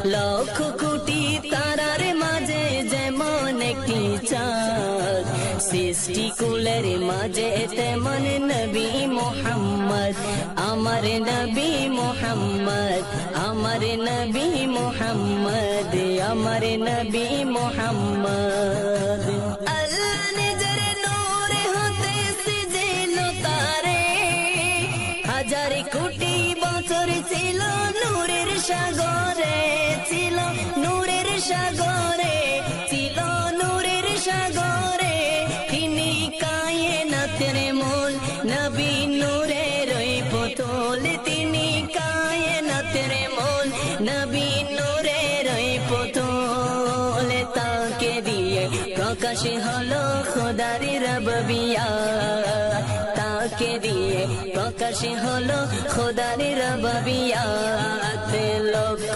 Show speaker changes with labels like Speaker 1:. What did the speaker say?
Speaker 1: লক্ষ কোটি তারার মাঝে যেমন একটি চাঁদ, সৃষ্টিকুলের মাঝে তেমন নবী মুহাম্মদ, আমার নবী মুহাম্মদ, আমার নবী মুহাম্মদ, আমার নবী মুহাম্মদ। আল্লাহ নিজের নূর হতে সিজেলো তারে, হাজার কোটি বছর ছিল নূরের সাগরে, ছিল নূরের সাগরে, ছিল নূরের সাগরে। তিনি কায়নাতের মূল, নবী নূরের ওই পুতুল, তিনি কায়নাতের মূল, নবী নূরের ওই পুতুল। তাকে দিয়ে প্রকাশ হলো খোদার রব্বিয়াত, তাকে দিয়ে প্রকাশ হলো খোদার রব্বিয়াত। লক্ষ